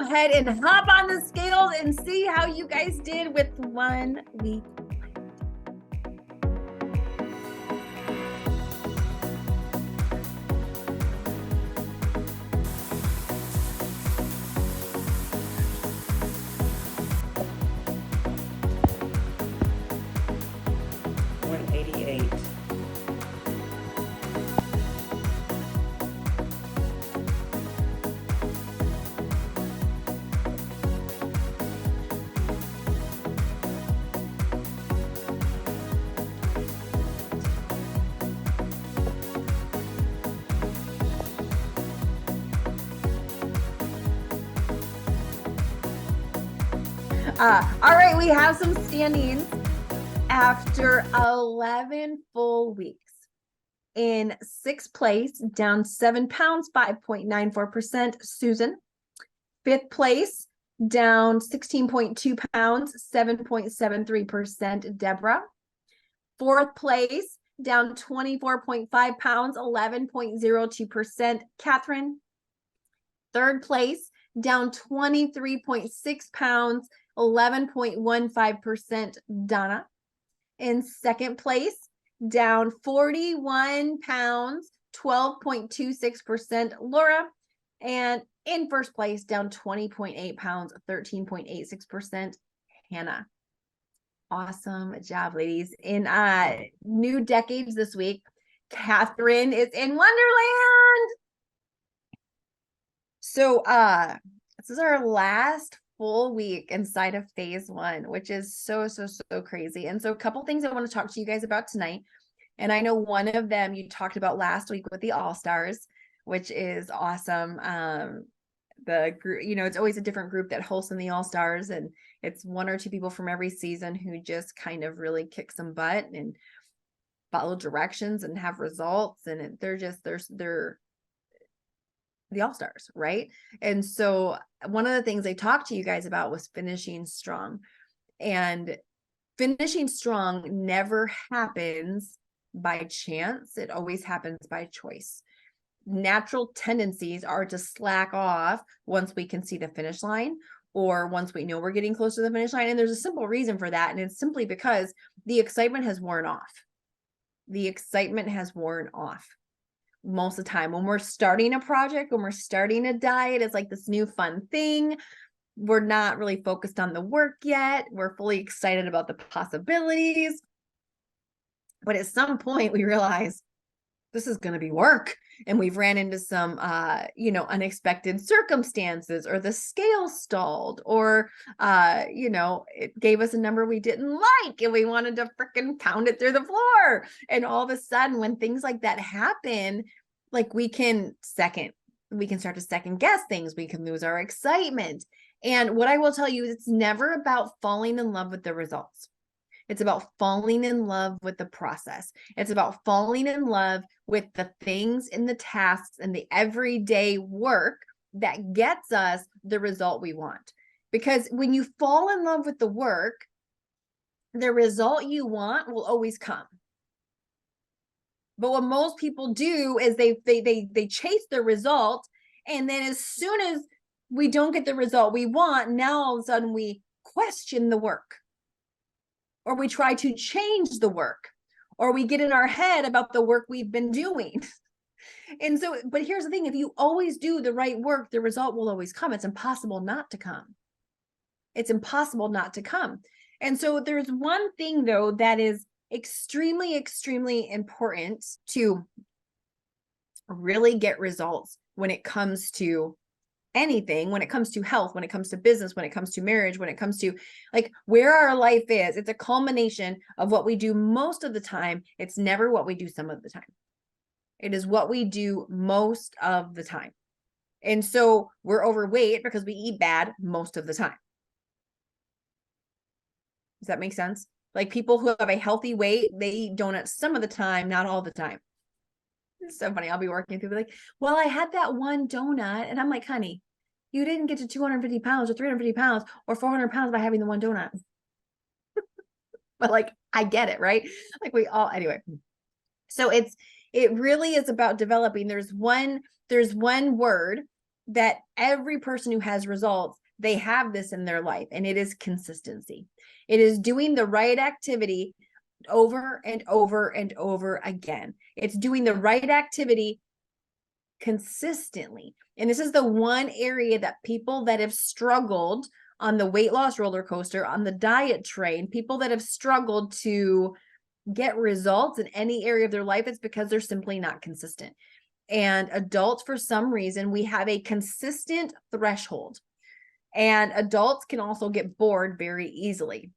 ahead and hop on the scales and see how you guys did with 1 week. All right, we have some standings after 11 full weeks. In 6th place, down 7 pounds, 5.94%, Susan. 5th place, down 16.2 pounds, 7.73%, Deborah. 4th place, down 24.5 pounds, 11.02%, Catherine. 3rd place, down 23.6 pounds, 11.15%, Donna. In 2nd place, down 41 pounds, 12.26%, Laura. And in 1st place, down 20.8 pounds, 13.86%, Hannah. Awesome job, ladies. In new decades this week, Catherine is in Wonderland. So this is our last full week inside of phase 1, which is so crazy. And so a couple things I want to talk to you guys about tonight. And I know one of them you talked about last week with the All-Stars, which is awesome. The group, it's always a different group that hosts in the All-Stars, and it's 1 or 2 people from every season who just kind of really kick some butt and follow directions and have results. And they're the All-Stars, right? And so one of the things I talked to you guys about was finishing strong. And finishing strong never happens by chance. It always happens by choice. Natural tendencies are to slack off once we can see the finish line, or once we know we're getting close to the finish line. And there's a simple reason for that. And it's simply because the excitement has worn off. The excitement has worn off. Most of the time when we're starting a project, when we're starting a diet, it's like this new fun thing. We're not really focused on the work yet. We're fully excited about the possibilities. But at some point we realize this is going to be work. And we've ran into some, unexpected circumstances, or the scale stalled, or, it gave us a number we didn't like and we wanted to freaking pound it through the floor. And all of a sudden, when things like that happen, like we can start to second guess things. We can lose our excitement. And what I will tell you is it's never about falling in love with the results. It's about falling in love with the process. It's about falling in love with the things and the tasks and the everyday work that gets us the result we want. Because when you fall in love with the work, the result you want will always come. But what most people do is they chase the result, and then as soon as we don't get the result we want, now all of a sudden we question the work. Or we try to change the work, or we get in our head about the work we've been doing. And so, but here's the thing, if you always do the right work, the result will always come. It's impossible not to come. It's impossible not to come. And so there's one thing though, that is extremely important to really get results when it comes to anything, when it comes to health, when it comes to business, when it comes to marriage, when it comes to like where our life is. It's a culmination of what we do most of the time. It's never what we do some of the time. It is what we do most of the time. And so we're overweight because we eat bad most of the time. Does that make sense? Like people who have a healthy weight, they eat donuts some of the time, not all the time. It's so funny. I'll be working through like, well, I had that one donut, and I'm like, honey, you didn't get to 250 pounds or 350 pounds or 400 pounds by having the one donut. But like, I get it, right? Like we all, anyway. So it really is about developing. There's one word that every person who has results, they have this in their life, and it is consistency. It is doing the right activity over and over and over again. It's doing the right activity consistently. And this is the one area that people that have struggled on the weight loss roller coaster, on the diet train, people that have struggled to get results in any area of their life, it's because they're simply not consistent. And adults, for some reason, we have a consistent threshold. And adults can also get bored very easily.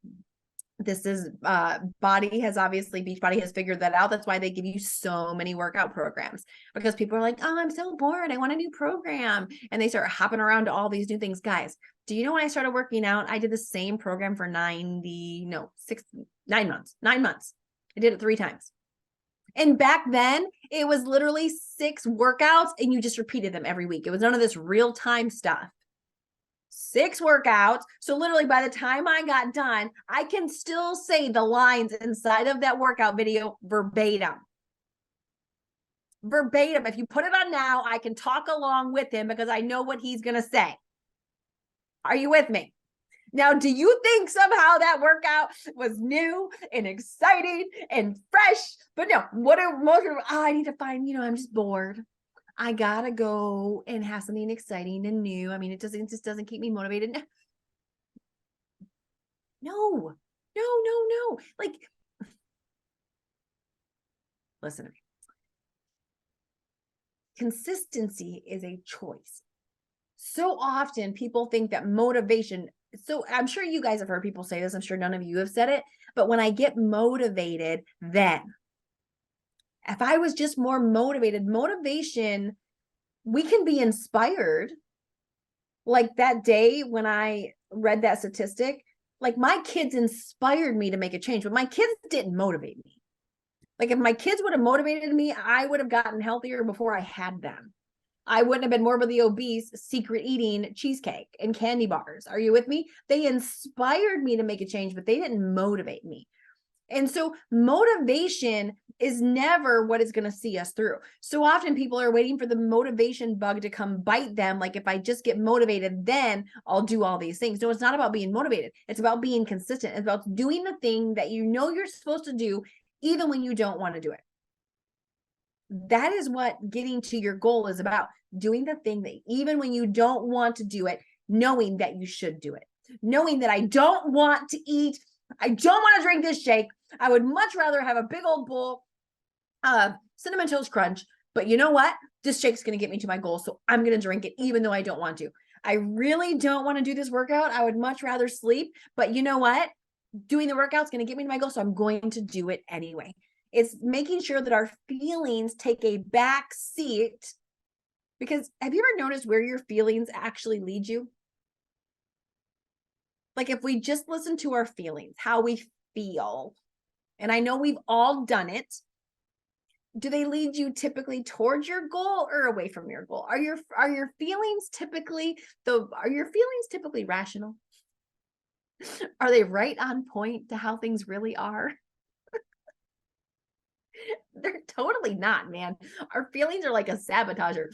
This is Beachbody has figured that out. That's why they give you so many workout programs, because people are like, oh, I'm so bored, I want a new program, and they start hopping around to all these new things. Guys, do you know when I started working out, I did the same program for 9 months. I did it 3 times. And back then it was literally 6 workouts and you just repeated them every week. It was none of this real time stuff. 6 workouts. So literally by the time I got done, I can still say the lines inside of that workout video verbatim. Verbatim. If you put it on now, I can talk along with him because I know what he's going to say. Are you with me? Now, do you think somehow that workout was new and exciting and fresh? But no, what are most people, I need to find, I'm just bored. I gotta go and have something exciting and new. I mean, it just doesn't keep me motivated. No. Like, listen to me. Consistency is a choice. So often people think that motivation, so I'm sure you guys have heard people say this. I'm sure none of you have said it, but when I get motivated, then if I was just more motivated, motivation, we can be inspired. Like that day when I read that statistic, like my kids inspired me to make a change, but my kids didn't motivate me. Like if my kids would have motivated me, I would have gotten healthier before I had them. I wouldn't have been morbidly obese, secret eating cheesecake and candy bars. Are you with me? They inspired me to make a change, but they didn't motivate me. And so motivation is never what is going to see us through. So often people are waiting for the motivation bug to come bite them. Like if I just get motivated, then I'll do all these things. No, it's not about being motivated. It's about being consistent. It's about doing the thing that you know you're supposed to do, even when you don't want to do it. That is what getting to your goal is about. Doing the thing that even when you don't want to do it, knowing that you should do it. Knowing that I don't want to eat, I don't want to drink this shake. I would much rather have a big old bowl of Cinnamon Toast Crunch. But you know what? This shake's going to get me to my goal. So I'm going to drink it even though I don't want to. I really don't want to do this workout. I would much rather sleep. But you know what? Doing the workout's going to get me to my goal. So I'm going to do it anyway. It's making sure that our feelings take a back seat. Because have you ever noticed where your feelings actually lead you? Like if we just listen to our feelings, how we feel, and I know we've all done it, do they lead you typically towards your goal or away from your goal? Are your feelings typically rational? Are they right on point to how things really are? They're totally not, man. Our feelings are like a sabotager.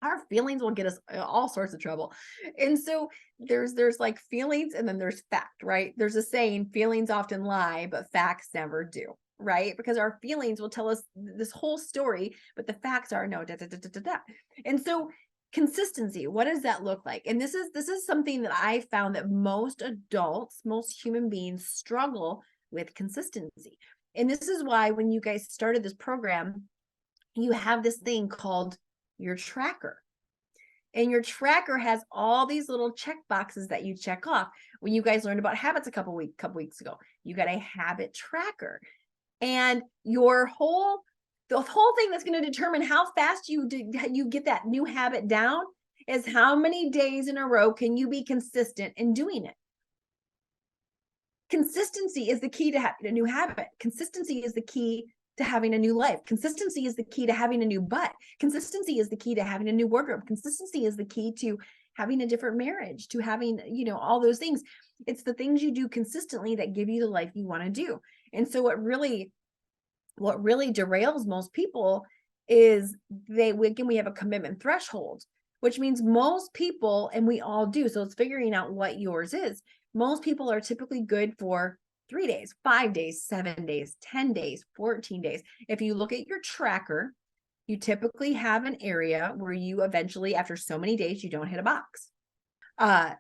Our feelings will get us all sorts of trouble. And so there's like feelings and then there's fact, right? There's a saying, feelings often lie, but facts never do, right? Because our feelings will tell us this whole story, but the facts are no, da, da, da, da, da, da. And so consistency, what does that look like? And this is something that I found that most adults, most human beings struggle with consistency. And this is why when you guys started this program, you have this thing called your tracker. And your tracker has all these little check boxes that you check off. When you guys learned about habits a couple weeks ago, you got a habit tracker. And the whole thing that's going to determine how fast you get that new habit down is how many days in a row can you be consistent in doing it. Consistency is the key to having a new habit. Consistency is the key to having a new life. Consistency is the key to having a new butt. Consistency is the key to having a new wardrobe. Consistency is the key to having a different marriage, to having, all those things. It's the things you do consistently that give you the life you want to do. And so what really derails most people is we have a commitment threshold. which means most people, and we all do. So it's figuring out what yours is. Most people are typically good for 3 days, 5 days, 7 days, 10 days, 14 days. If you look at your tracker, you typically have an area where you eventually, after so many days, you don't hit a box.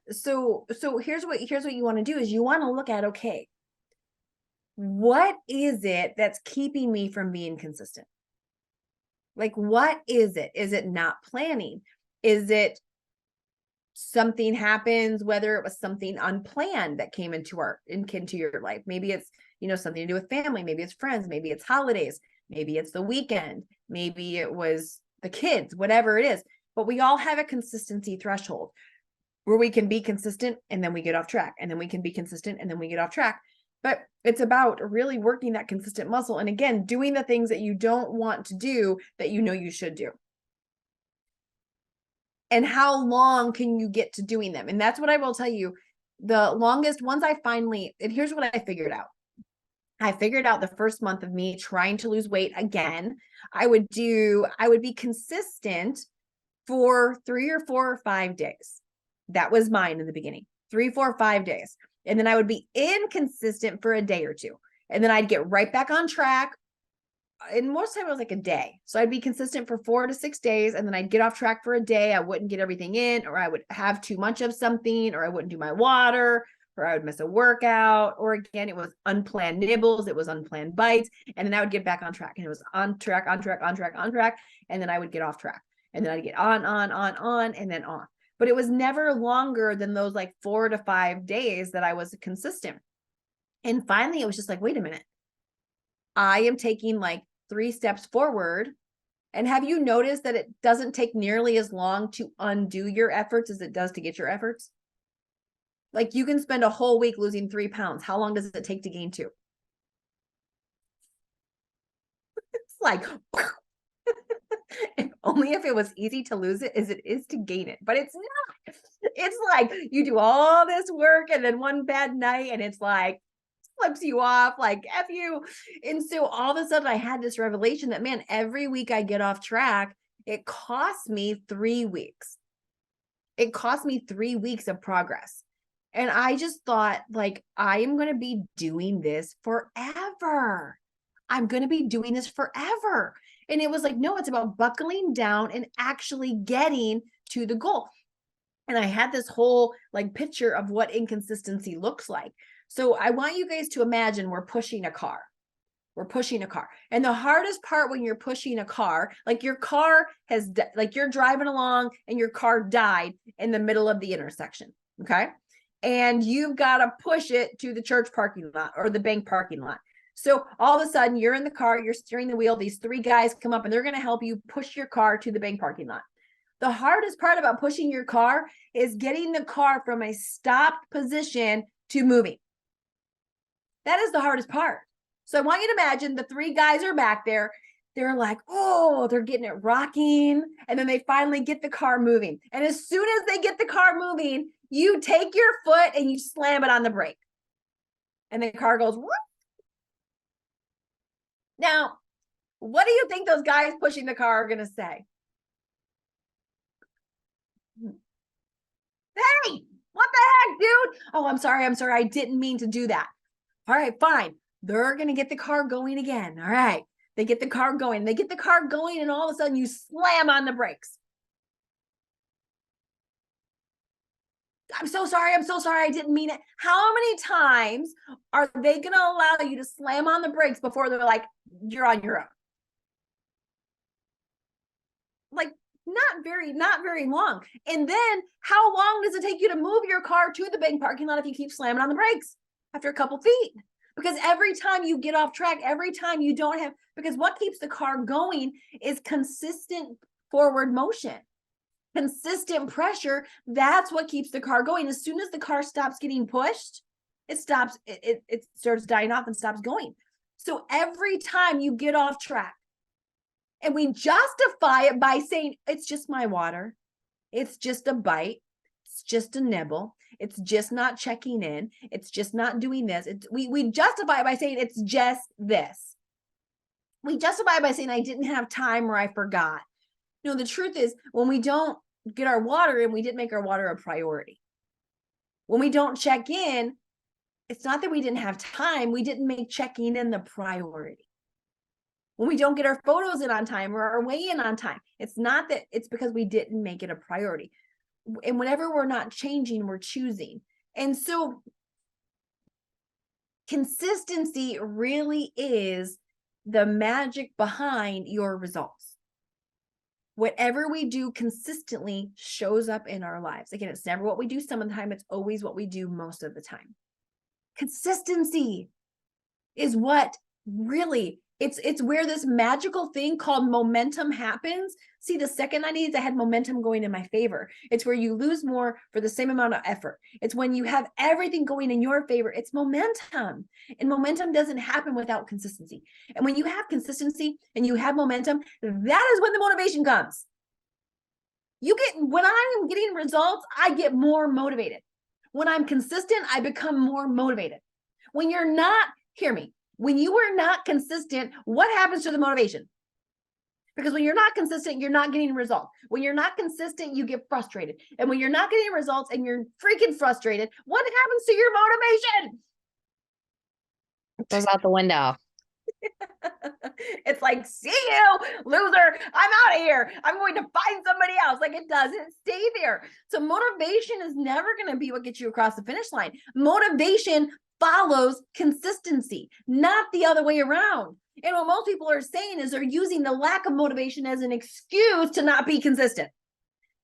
So here's what you want to do is you want to look at, okay, what is it that's keeping me from being consistent? Like, what is it? Is it not planning? Is it something happens, whether it was something unplanned that came into your life? Maybe it's, something to do with family. Maybe it's friends. Maybe it's holidays. Maybe it's the weekend. Maybe it was the kids, whatever it is. But we all have a consistency threshold where we can be consistent and then we get off track, and then we can be consistent and then we get off track. But it's about really working that consistent muscle. And again, doing the things that you don't want to do that you should do. And how long can you get to doing them? And that's what I will tell you. The longest ones and here's what I figured out. I figured out the first month of me trying to lose weight again, I would be consistent for 3 or 4 or 5 days. That was mine in the beginning, 3, 4, 5 days. And then I would be inconsistent for a day or two. And then I'd get right back on track. And most of the time it was like a day. So I'd be consistent for 4 to 6 days. And then I'd get off track for a day. I wouldn't get everything in, or I would have too much of something, or I wouldn't do my water, or I would miss a workout. Or again, it was unplanned nibbles. It was unplanned bites. And then I would get back on track, and it was on track. And then I would get off track, and then I'd get on, and then on. But it was never longer than those like 4 to 5 days that I was consistent. And finally, it was just like, wait a minute. I am taking like 3 steps forward. And have you noticed that it doesn't take nearly as long to undo your efforts as it does to get your efforts? Like, you can spend a whole week losing 3 pounds. How long does it take to gain 2? It's like, only if it was easy to lose it as it is to gain it. But it's not. It's like you do all this work and then one bad night and it's like flips you off, like F you. And so all of a sudden I had this revelation that, man, every week I get off track, it costs me 3 weeks. It cost me 3 weeks of progress. And I just thought, like, I am going to be doing this forever. I'm going to be doing this forever. And it was like, no, it's about buckling down and actually getting to the goal. And I had this whole like picture of what inconsistency looks like. So I want you guys to imagine we're pushing a car. We're pushing a car. And the hardest part when you're pushing a car, like your car like you're driving along and your car died in the middle of the intersection. Okay. And you've got to push it to the church parking lot or the bank parking lot. So all of a sudden you're in the car, you're steering the wheel. These 3 guys come up and they're going to help you push your car to the bank parking lot. The hardest part about pushing your car is getting the car from a stopped position to moving. That is the hardest part. So I want you to imagine the 3 guys are back there. They're like, oh, they're getting it rocking. And then they finally get the car moving. And as soon as they get the car moving, you take your foot and you slam it on the brake. And the car goes, whoop. Now, what do you think those guys pushing the car are going to say? Hey, what the heck, dude? Oh, I'm sorry. I didn't mean to do that. All right, fine. They're going to get the car going again. All right. They get the car going. And all of a sudden you slam on the brakes. I'm so sorry. I didn't mean it. How many times are they going to allow you to slam on the brakes before they're like, you're on your own? Like, not very long. And then how long does it take you to move your car to the bank parking lot if you keep slamming on the brakes after a couple feet? Because every time you get off track, every time you don't have, because what keeps the car going is consistent forward motion, consistent pressure. That's what keeps the car going. As soon as the car stops getting pushed, it stops, it starts dying off and stops going. So every time you get off track, and we justify it by saying, it's just my water. It's just a bite. It's just a nibble. It's just not checking in. It's just not doing this. We justify it by saying it's just this. We justify it by saying I didn't have time or I forgot. No, the truth is when we don't get our water in, we didn't make our water a priority. When we don't check in, it's not that we didn't have time, we didn't make checking in the priority. When we don't get our photos in on time or our weigh in on time, it's not that, it's because we didn't make it a priority. And whenever we're not changing, we're choosing. And so consistency really is the magic behind your results. Whatever we do consistently shows up in our lives. Again, it's never what we do some of the time, it's always what we do most of the time. Consistency is what really, it's where this magical thing called momentum happens. See, the second 90 days I had momentum going in my favor. It's where you lose more for the same amount of effort. It's when you have everything going in your favor. It's momentum. And momentum doesn't happen without consistency. And when you have consistency and you have momentum, that is when the motivation comes. When I am getting results, I get more motivated. When I'm consistent, I become more motivated. When you're not, hear me, when you are not consistent, what happens to the motivation? Because when you're not consistent, you're not getting results. When you're not consistent, you get frustrated. And when you're not getting results and you're freaking frustrated, what happens to your motivation? It goes out the window. It's like, see you, loser. I'm out of here. I'm going to find somebody else. Like, it doesn't stay there. So motivation is never going to be what gets you across the finish line. Motivation follows consistency, not the other way around. And what most people are saying is they're using the lack of motivation as an excuse to not be consistent,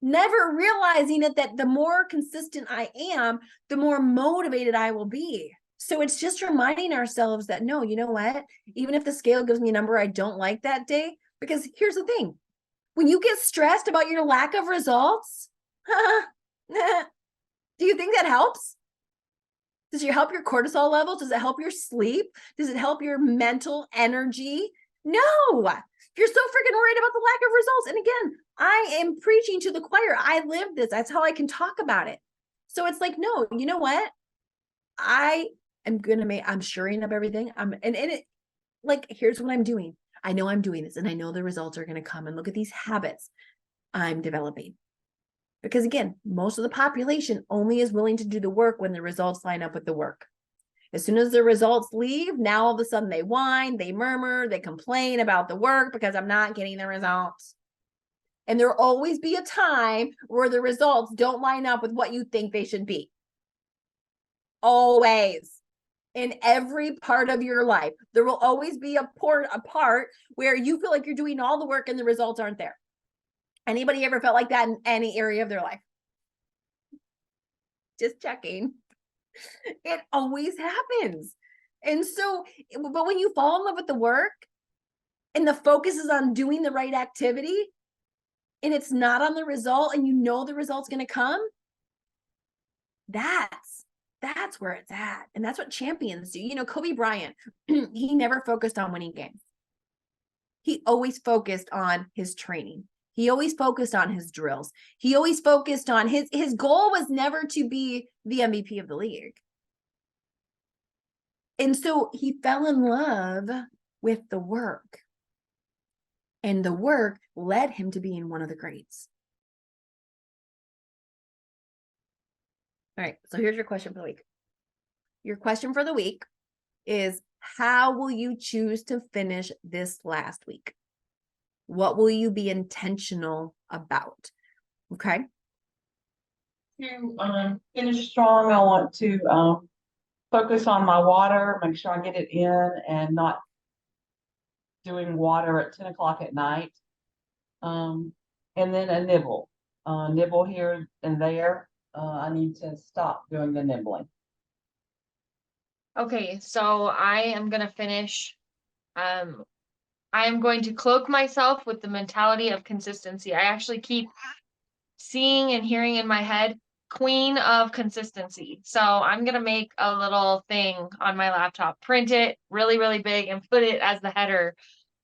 never realizing that the more consistent I am, the more motivated I will be. So it's just reminding ourselves that, no, you know what? Even if the scale gives me a number I don't like that day, because here's the thing, when you get stressed about your lack of results, do you think that helps? Does it help your cortisol levels? Does it help your sleep? Does it help your mental energy? No, you're so freaking worried about the lack of results. And again, I am preaching to the choir. I live this. That's how I can talk about it. So it's like, no, you know what? I'm shoring up everything. Here's what I'm doing. I know I'm doing this and I know the results are going to come, and look at these habits I'm developing. Because again, most of the population only is willing to do the work when the results line up with the work. As soon as the results leave, now all of a sudden they whine, they murmur, they complain about the work because I'm not getting the results. And there'll always be a time where the results don't line up with what you think they should be. Always. In every part of your life, there will always be a part where you feel like you're doing all the work and the results aren't there. Anybody ever felt like that in any area of their life? Just checking. It always happens. And so, but when you fall in love with the work and the focus is on doing the right activity and it's not on the result, and you know the result's going to come, that's where it's at. And that's what champions do. You know, Kobe Bryant, he never focused on winning games. He always focused on his training. He always focused on his drills. He always focused on his goal was never to be the MVP of the league. And so he fell in love with the work. And the work led him to being one of the greats. All right, so here's your question for the week. Your question for the week is, how will you choose to finish this last week? What will you be intentional about? Okay. To finish strong, I want to focus on my water, make sure I get it in and not doing water at 10 o'clock at night. And then a nibble here and there. I need to stop doing the nibbling. Okay, so I am gonna finish. I am going to cloak myself with the mentality of consistency. I actually keep seeing and hearing in my head, queen of consistency. So I'm gonna make a little thing on my laptop, print it really, really big, and put it as the header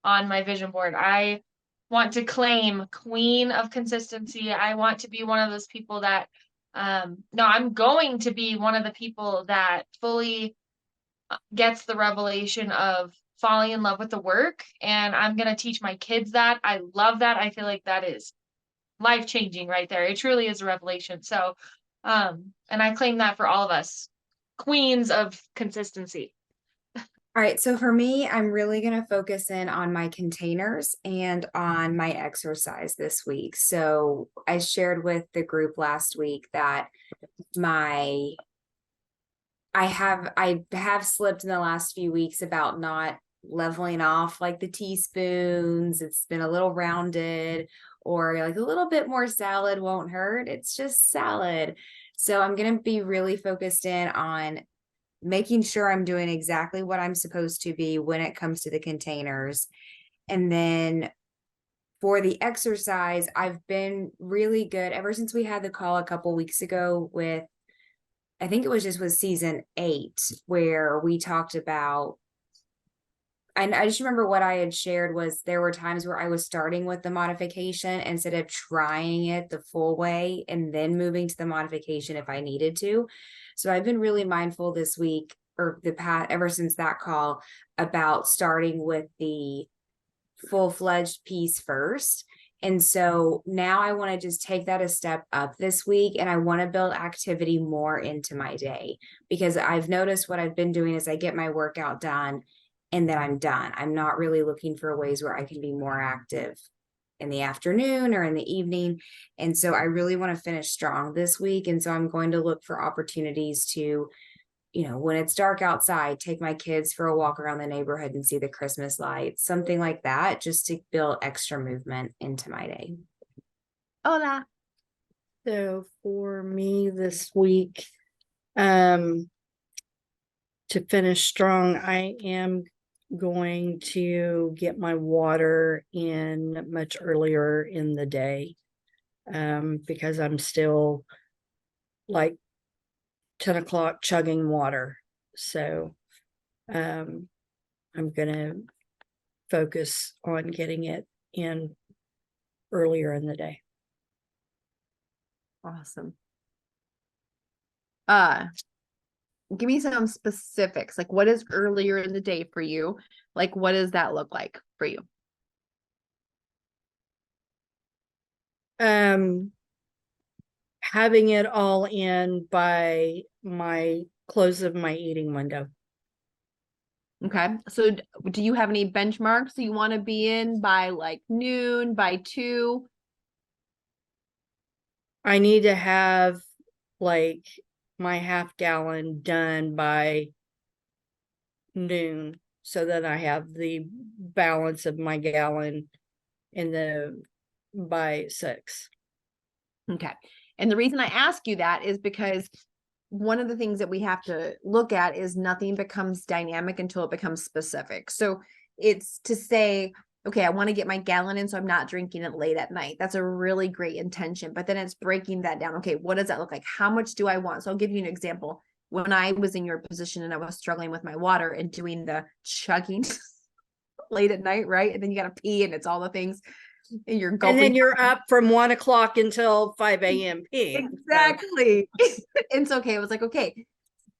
on my vision board. I want to claim queen of consistency. I want to be one of those people that, no, I'm going to be one of the people that fully gets the revelation of falling in love with the work. And I'm going to teach my kids that. I love that. I feel like that is life-changing right there. It truly is a revelation. So, and I claim that for all of us, queens of consistency. All right, so for me, I'm really going to focus in on my containers and on my exercise this week. So I shared with the group last week that I have slipped in the last few weeks about not leveling off like the teaspoons. It's been a little rounded, or like a little bit more salad won't hurt. It's just salad. So I'm going to be really focused in on making sure I'm doing exactly what I'm supposed to be when it comes to the containers. And then for the exercise, I've been really good ever since we had the call a couple weeks ago with, I think it was just with season 8, where we talked about, and I just remember what I had shared was there were times where I was starting with the modification instead of trying it the full way and then moving to the modification if I needed to. So I've been really mindful this week, or the past, ever since that call, about starting with the full-fledged piece first. And so now I want to just take that a step up this week, and I want to build activity more into my day, because I've noticed what I've been doing is I get my workout done and then I'm done. I'm not really looking for ways where I can be more active in the afternoon or in the evening. And so I really want to finish strong this week. And so I'm going to look for opportunities to, when it's dark outside, take my kids for a walk around the neighborhood and see the Christmas lights, something like that, just to build extra movement into my day. Hola. So for me this week, to finish strong, I am going to get my water in much earlier in the day, because I'm still like 10 o'clock chugging water. So I'm gonna focus on getting it in earlier in the day. Awesome. Give me some specifics. Like, what is earlier in the day for you? Like, what does that look like for you? Having it all in by my close of my eating window. Okay. So do you have any benchmarks you want to be in by like noon, by 2? I need to have like my half gallon done by noon, so that I have the balance of my gallon by 6. Okay. And the reason I ask you that is because one of the things that we have to look at is nothing becomes dynamic until it becomes specific. So it's to say, okay, I want to get my gallon in, so I'm not drinking it late at night. That's a really great intention, but then it's breaking that down. Okay, what does that look like? How much do I want? So I'll give you an example. When I was in your position and I was struggling with my water and doing the chugging late at night, right? And then you got to pee and it's all the things. And you're gulping. And then you're up from 1 o'clock until 5 a.m. Exactly. It's okay. It was like, okay.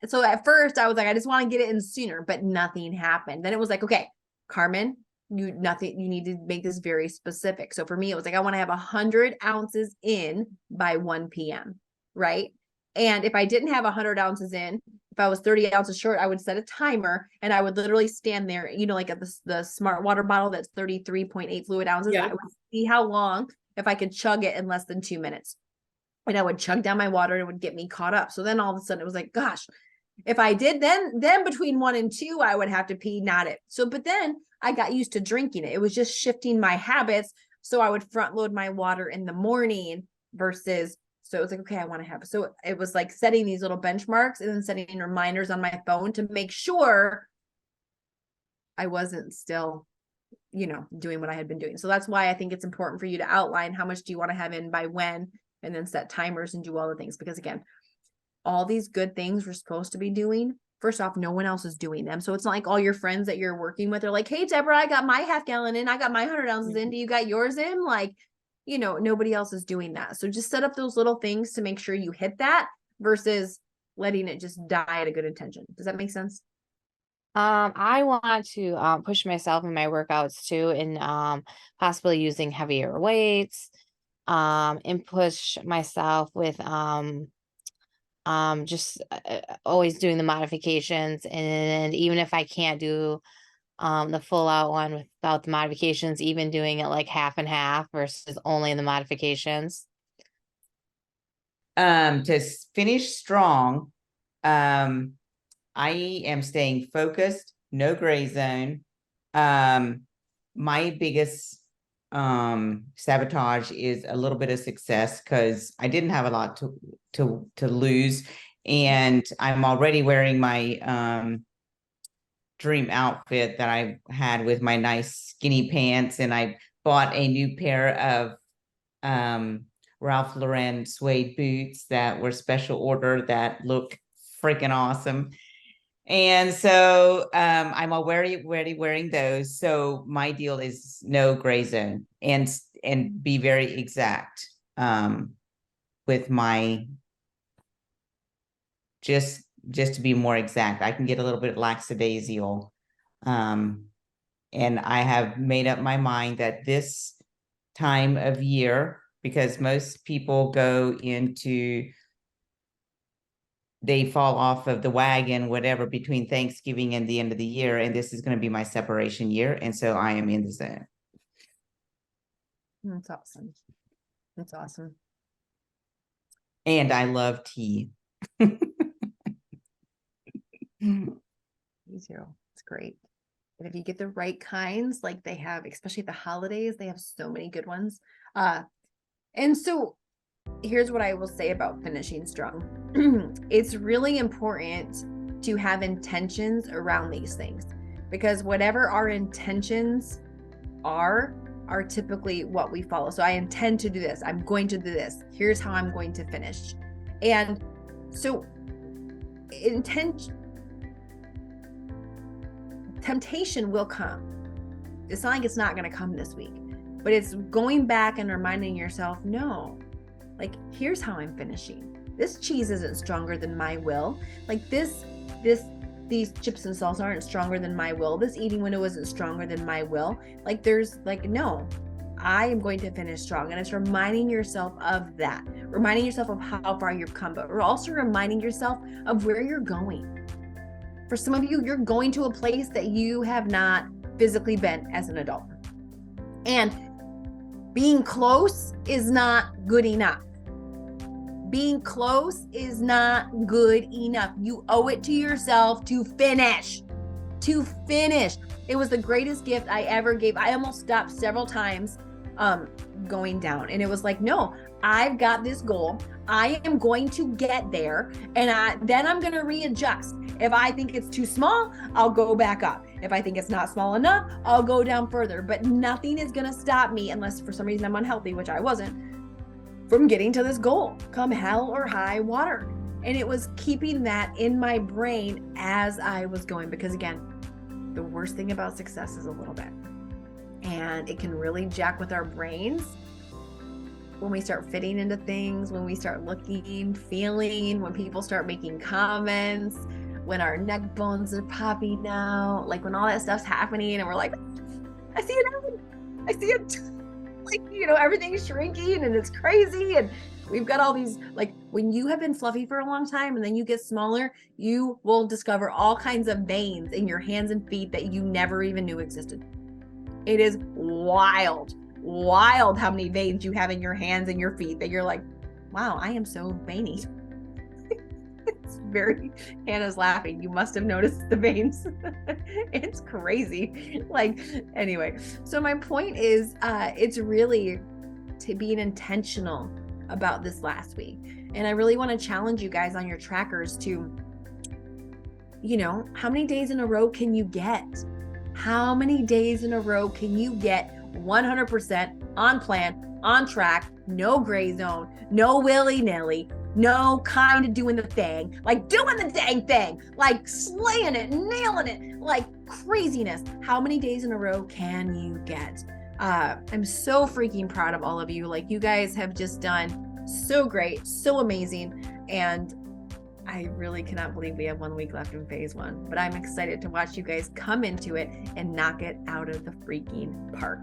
So at first I was like, I just want to get it in sooner, but nothing happened. Then it was like, okay, Carmen, you need to make this very specific. So for me, it was like, I want to have 100 ounces in by 1 p.m. Right. And if I didn't have 100 ounces in, if I was 30 ounces short, I would set a timer and I would literally stand there, like at the smart water bottle that's 33.8 fluid ounces. Yeah. I would see how long, if I could chug it in less than 2 minutes. And I would chug down my water and it would get me caught up. So then all of a sudden it was like, gosh, if I did then between 1 and 2, I would have to pee, not it. So, but then I got used to drinking it. It was just shifting my habits. So I would front load my water in the morning versus, so it was like, okay, I want to have, so it was like setting these little benchmarks and then setting reminders on my phone to make sure I wasn't still, doing what I had been doing. So that's why I think it's important for you to outline how much do you want to have in by when, and then set timers and do all the things. Because again, all these good things we're supposed to be doing, first off, no one else is doing them. So it's not like all your friends that you're working with are like, hey, Deborah, I got my half gallon in. I got my 100 ounces in. Do you got yours in? Like, nobody else is doing that. So just set up those little things to make sure you hit that versus letting it just die at a good intention. Does that make sense? I want to push myself in my workouts too, and possibly using heavier weights, and push myself with just always doing the modifications, and even if I can't do the full out one without the modifications, even doing it like half and half versus only the modifications. Finish strong, I am staying focused, no gray zone. My biggest sabotage is a little bit of success because I didn't have a lot to lose, and I'm already wearing my dream outfit that I had with my nice skinny pants, and I bought a new pair of Ralph Lauren suede boots that were special order that look freaking awesome. And so I'm already wearing those. So my deal is no gray zone, and be very exact with my just to be more exact. I can get a little bit lackadaisical. And I have made up my mind that this time of year, because most people go into, they fall off of the wagon, whatever, between Thanksgiving and the end of the year. And this is going to be my separation year. And so I am in the zone. That's awesome. That's awesome. And I love tea. Me too. It's great. And if you get the right kinds, like they have, especially at the holidays, they have so many good ones. And so here's what I will say about finishing strong. It's really important to have intentions around these things, because whatever our intentions are typically what we follow. So I intend to do this. I'm going to do this. Here's how I'm going to finish. And so temptation will come. It's not like it's not going to come this week, but it's going back and reminding yourself, no, like, here's how I'm finishing. This cheese isn't stronger than my will. Like these chips and salsa aren't stronger than my will. This eating window isn't stronger than my will. Like there's like, no, I am going to finish strong. And it's reminding yourself of that, reminding yourself of how far you've come, but we're also reminding yourself of where you're going. For some of you, you're going to a place that you have not physically been as an adult. And being close is not good enough. Being close is not good enough. You owe it to yourself to finish. To finish. It was the greatest gift I ever gave. I almost stopped several times going down. And it was like, no, I've got this goal. I am going to get there. And then I'm going to readjust. If I think it's too small, I'll go back up. If I think it's not small enough, I'll go down further. But nothing is going to stop me, unless for some reason I'm unhealthy, which I wasn't, from getting to this goal, come hell or high water. And it was keeping that in my brain as I was going, because again, the worst thing about success is a little bit. And it can really jack with our brains when we start fitting into things, when we start looking, feeling, when people start making comments, when our neck bones are popping out, like when all that stuff's happening and we're like, I see it happen. I see it. Like, you know, everything's shrinking and it's crazy. And we've got all these, like, when you have been fluffy for a long time and then you get smaller, you will discover all kinds of veins in your hands and feet that you never even knew existed. It is wild how many veins you have in your hands and your feet that you're like, wow, I am so veiny. It's very, Hannah's laughing. You must have noticed the veins. It's crazy. Like, anyway, so my point is, it's really to being intentional about this last week. And I really want to challenge you guys on your trackers to, you know, how many days in a row can you get? How many days in a row can you get 100% on plan, on track, no gray zone, no willy-nilly, no kind of doing the thing, like doing the dang thing, like slaying it, nailing it, like craziness. How many days in a row can you get? I'm so freaking proud of all of you. Like, you guys have just done so great, so amazing. And I really cannot believe we have 1 week left in phase 1, but I'm excited to watch you guys come into it and knock it out of the freaking park.